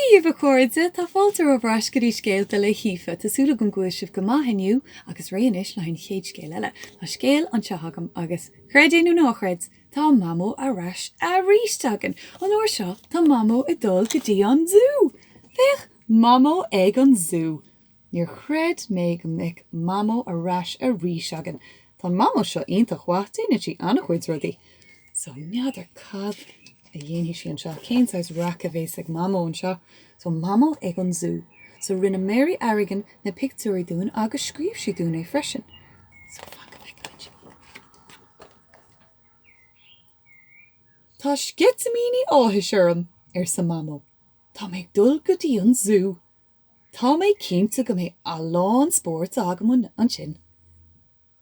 Díomh chuirde tá fáiltar ó bhreis go dtí scéalta le hífa Tásúla go gcuil sibh go maithniu agus réanis le chéad scéal eile. Tá scéal an tethagam agus chréidirú náchreid tá mamó a reis a ríistegan. An uair seo tá mamó i dul go dtí an zoo. Bheith mamó ag an zoo. Níor chréid mé go mic mamó a reis a ríistegan. Tá mamó seo ionintach chhuachtaí na tí anna chuid rudaí. So neadidir cad a dhéanaí sí an seo. Céintáis rac a bhééis ag mamó an seo. So mamó ag an zoo. So rinne Mary Arrigan na pictúí dún agus scríb si dún é freisin. So tá scitamíní áthisiirm sa mamó. Tá méid dul go dtí an zoo. Tá méid cinnte go méid a lán spórt agamún an sin.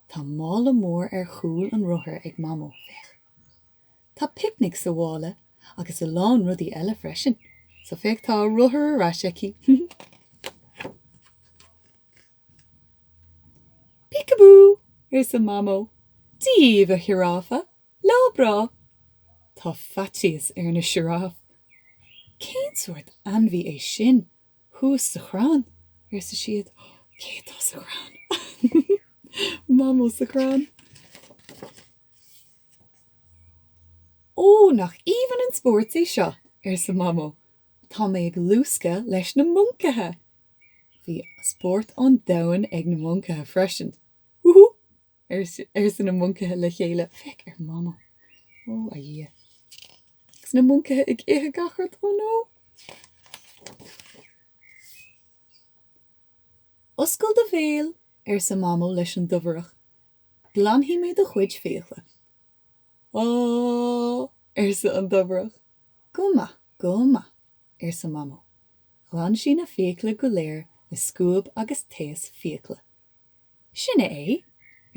Tá mála mór chúl an ruthair ag mamó fech. Tá picnic sa bhála agus a lán rudí eile freisin. So feic tá ruthair a raisici. Peekaboo sa mamó. Díomh a shiráfa. Lábrá. Tá fatíos na siráf. Cén suirt anmhí é sin. Hús sa chrán. Sa siad. Cé tá sa chrán. Mamó sa chrán. Ó, nach even an sport é seo sa mamó. Tá mé ag lúsca leis na muncathe. Bhí sport an dain ag na muncathe freisin. Woohoo! San na muncathe le chéile. Feic mamó. Ó, a dhé. Gus na muncathe ag ithe gachart ó nó. Oscail de bhéal sa mamó leis an dobharach. Glanhí mé do chuid féachla. Ó, sa an dobharach. Goma, goma, sa mamó. Glan sí na féachla go léir na scúb agus téas féachla. Sinna é,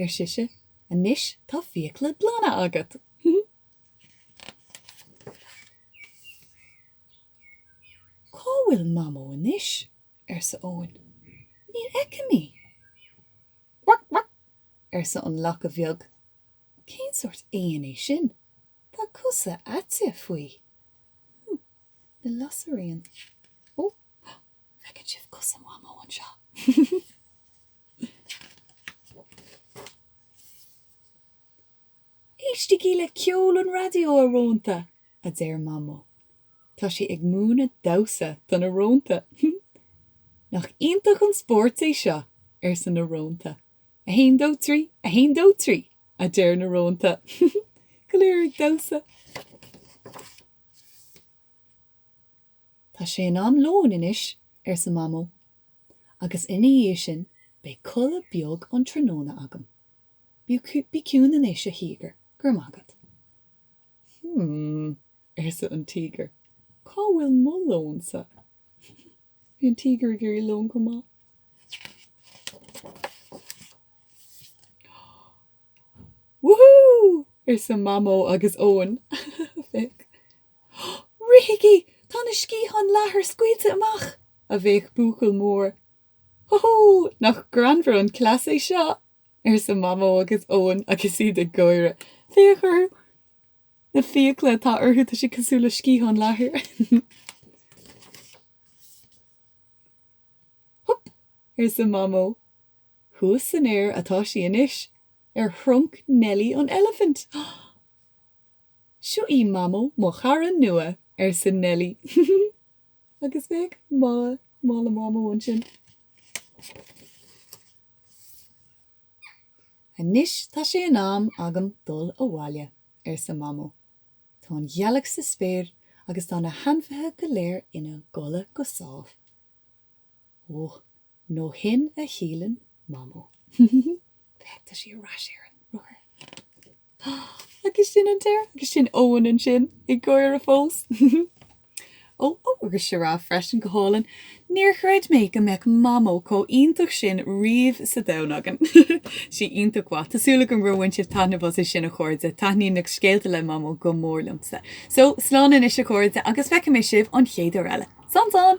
siise, anis tá féachla blana agat. Cá bhfuil mamó anis, sa óin. Ní eice mí. Wak, wak, sa an lach a bheag. Cén sort éon é sin? Tá cusa aite faoi. Na lasaríon. Ó, feiceann sibh cusa mamó an seo. Éistí le ceol an radio a rónta, a déir mamó. Tá sí ag múna dása don a rónta. Nach ionintach an sport é seo san na rónta. A haon dó trí, a déir na rónta. Go léir ag dása. Tá sé an lón inis sa mamó. Agus ina dhé sin bé colla beag an tróna agam. Bí ciún in éis a hígar, gur mágad. Sa an tígar. Cá bhfuil mo lónsa? Bhí an tígar gurí lón go má. Woohoo! Sa mamó agus óin. Feic. Riigi! Tá na scíhan láthair scuilte amach. A bheith búcail mór. Ho! Nach granmhar an clas é seo. Sa mamó agus óin agus iad a gcóire. Féachar. Na féachla tá orthu tá si cosúla scíhan láthair. Hup! Sa mamó. Thuas san air atá sí inis. Thrunk Nelly an elephant. Seo í mamó mo charan nua san Nelly. Agus bheith mála mamó an sin. Anis tá sé an am agam dul a bhaile sa mamó. Tá an dhealach sa spéir agus tá na hanmhaithe go léir ina gola go sábh. Ó, nó hin a chialann mamó. Tá sí ras ar an ruair. Agus sin an teir, agus sin óin an sin I gcóir a fós. Ó, agus sé rá freisin go hálan. Níor chreid mé go mbeadh mamó có ionintach sin riamh sa domhnagan. Sí ionintach bhá. Tásúla go roihain sibh tanna sin a chuirde, taithníonn scéalta le mamó go mórlamsa. So, sláán in is a chuirde agus feice mé sibh an chéad eile. San!